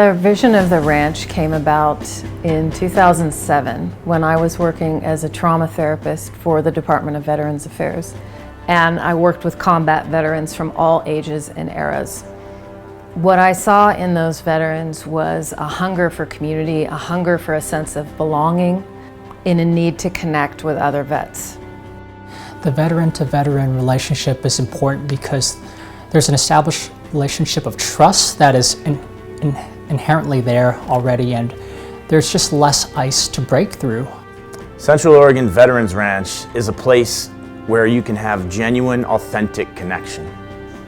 The vision of the ranch came about in 2007 when I was working as a trauma therapist for the Department of Veterans Affairs. And I worked with combat veterans from all ages and eras. What I saw in those veterans was a hunger for community, a hunger for a sense of belonging, in a need to connect with other vets. The veteran-to-veteran relationship is important because there's an established relationship of trust that is inherently there already, and there's just less ice to break through. Central Oregon Veterans Ranch is a place where you can have genuine, authentic connection.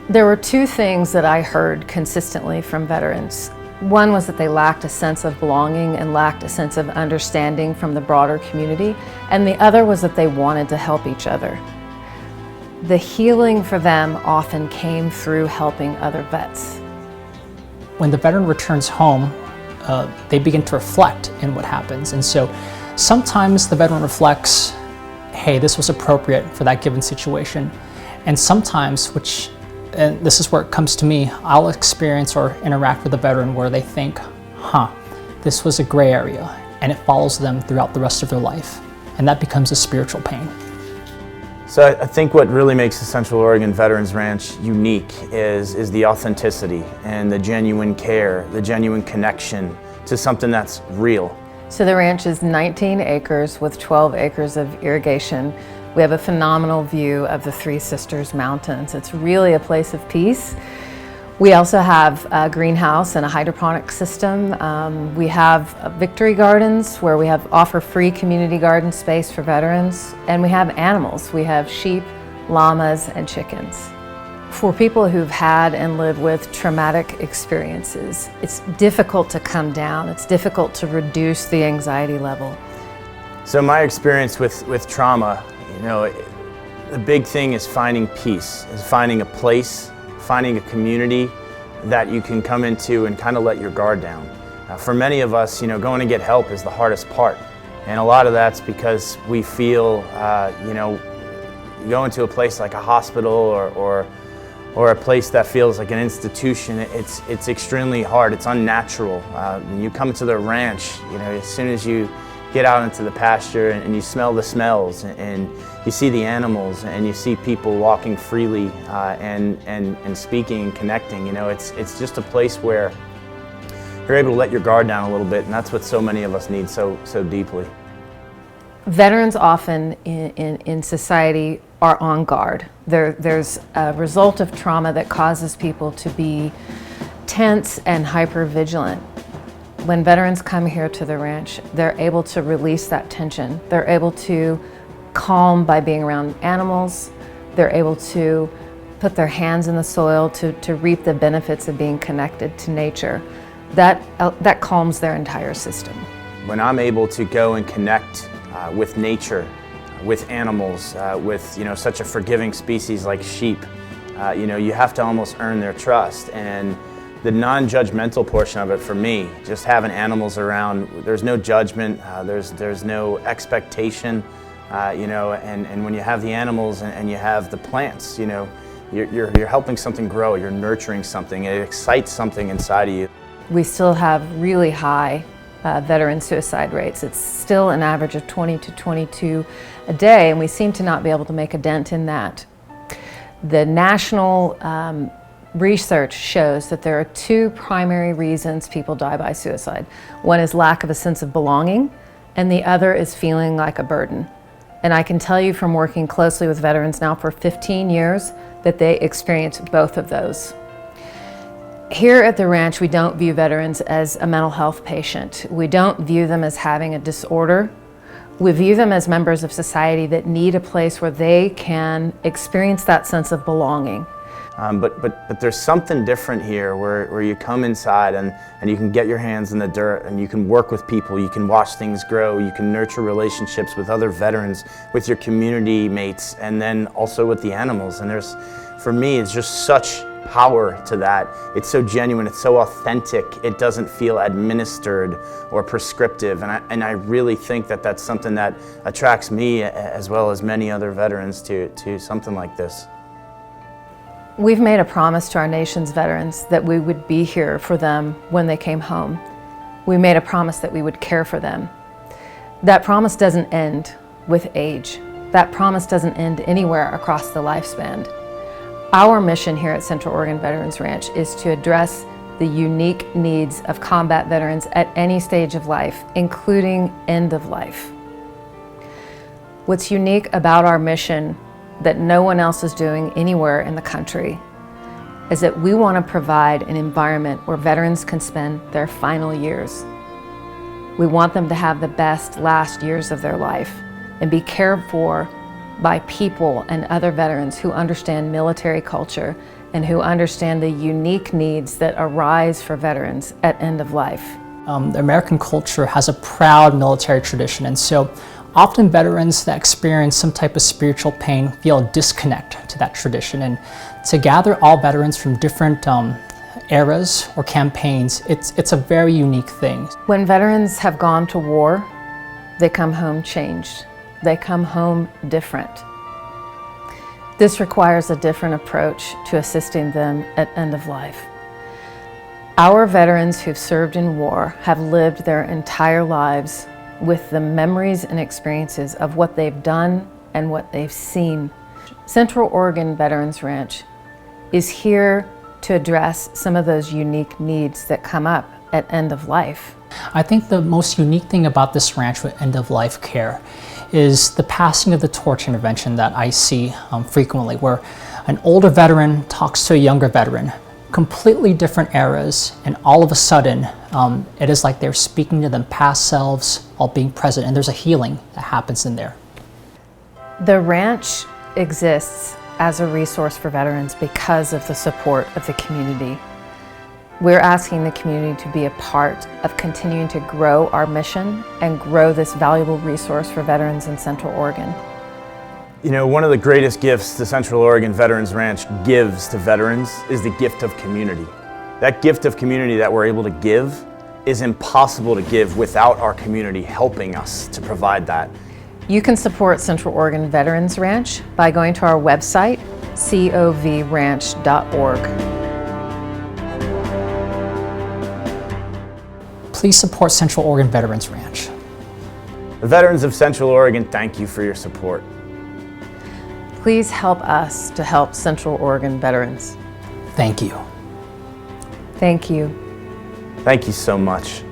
There were two things that I heard consistently from veterans. One was that they lacked a sense of belonging and lacked a sense of understanding from the broader community, and the other was that they wanted to help each other. The healing for them often came through helping other vets. When the veteran returns home, they begin to reflect in what happens, and so sometimes the veteran reflects, hey, this was appropriate for that given situation, and sometimes, and this is where it comes to me, I'll experience or interact with a veteran where they think, this was a gray area, and it follows them throughout the rest of their life, and that becomes a spiritual pain. So I think what really makes the Central Oregon Veterans Ranch unique is the authenticity and the genuine care, the genuine connection to something that's real. So the ranch is 19 acres with 12 acres of irrigation. We have a phenomenal view of the Three Sisters Mountains. It's really a place of peace. We also have a greenhouse and a hydroponic system. We have Victory Gardens where we offer free community garden space for veterans. And we have animals. We have sheep, llamas, and chickens. For people who've had and live with traumatic experiences, it's difficult to come down. It's difficult to reduce the anxiety level. So my experience with trauma, the big thing is finding peace, is finding a place, finding a community that you can come into and kind of let your guard down. For many of us, going to get help is the hardest part. And a lot of that's because we feel, you go into a place like a hospital or a place that feels like an institution, it's extremely hard, it's unnatural. When you come to the ranch, as soon as you get out into the pasture and you smell the smells and you see the animals and you see people walking freely and speaking and connecting, it's just a place where you're able to let your guard down a little bit, and that's what so many of us need so deeply. Veterans often in society are on guard. There's a result of trauma that causes people to be tense and hypervigilant. When veterans come here to the ranch, they're able to release that tension. They're able to calm by being around animals. They're able to put their hands in the soil to reap the benefits of being connected to nature. That calms their entire system. When I'm able to go and connect with nature, with animals, with such a forgiving species like sheep, you have to almost earn their trust. And the non-judgmental portion of it for me, just having animals around, there's no judgment, there's no expectation, and when you have the animals and you have the plants, you're helping something grow, you're nurturing something, it excites something inside of you. We still have really high veteran suicide rates. It's still an average of 20 to 22 a day, and we seem to not be able to make a dent in that. The national research shows that there are two primary reasons people die by suicide. One is lack of a sense of belonging, and the other is feeling like a burden. And I can tell you from working closely with veterans now for 15 years that they experience both of those. Here at the ranch, we don't view veterans as a mental health patient. We don't view them as having a disorder. We view them as members of society that need a place where they can experience that sense of belonging. But there's something different here where you come inside and you can get your hands in the dirt and you can work with people, you can watch things grow, you can nurture relationships with other veterans, with your community mates, and then also with the animals. And for me, it's just such power to that. It's so genuine, it's so authentic, it doesn't feel administered or prescriptive, and I really think that that's something that attracts me as well as many other veterans to something like this. We've made a promise to our nation's veterans that we would be here for them when they came home. We made a promise that we would care for them. That promise doesn't end with age. That promise doesn't end anywhere across the lifespan. Our mission here at Central Oregon Veterans Ranch is to address the unique needs of combat veterans at any stage of life, including end of life. What's unique about our mission that no one else is doing anywhere in the country is that we want to provide an environment where veterans can spend their final years. We want them to have the best last years of their life and be cared for by people and other veterans who understand military culture and who understand the unique needs that arise for veterans at end of life. The American culture has a proud military tradition, and so often veterans that experience some type of spiritual pain feel a disconnect to that tradition. And to gather all veterans from different eras or campaigns, it's a very unique thing. When veterans have gone to war, they come home changed. They come home different. This requires a different approach to assisting them at end of life. Our veterans who've served in war have lived their entire lives with the memories and experiences of what they've done and what they've seen. Central Oregon Veterans Ranch is here to address some of those unique needs that come up at end of life. I think the most unique thing about this ranch with end-of-life care is the passing of the torch intervention that I see frequently, where an older veteran talks to a younger veteran, completely different eras, and all of a sudden it is like they're speaking to them past selves while being present, and there's a healing that happens in there. The ranch exists as a resource for veterans because of the support of the community. We're asking the community to be a part of continuing to grow our mission and grow this valuable resource for veterans in Central Oregon. You know, one of the greatest gifts the Central Oregon Veterans Ranch gives to veterans is the gift of community. That gift of community that we're able to give is impossible to give without our community helping us to provide that. You can support Central Oregon Veterans Ranch by going to our website, covranch.org. Please support Central Oregon Veterans Ranch. The veterans of Central Oregon thank you for your support. Please help us to help Central Oregon veterans. Thank you. Thank you. Thank you so much.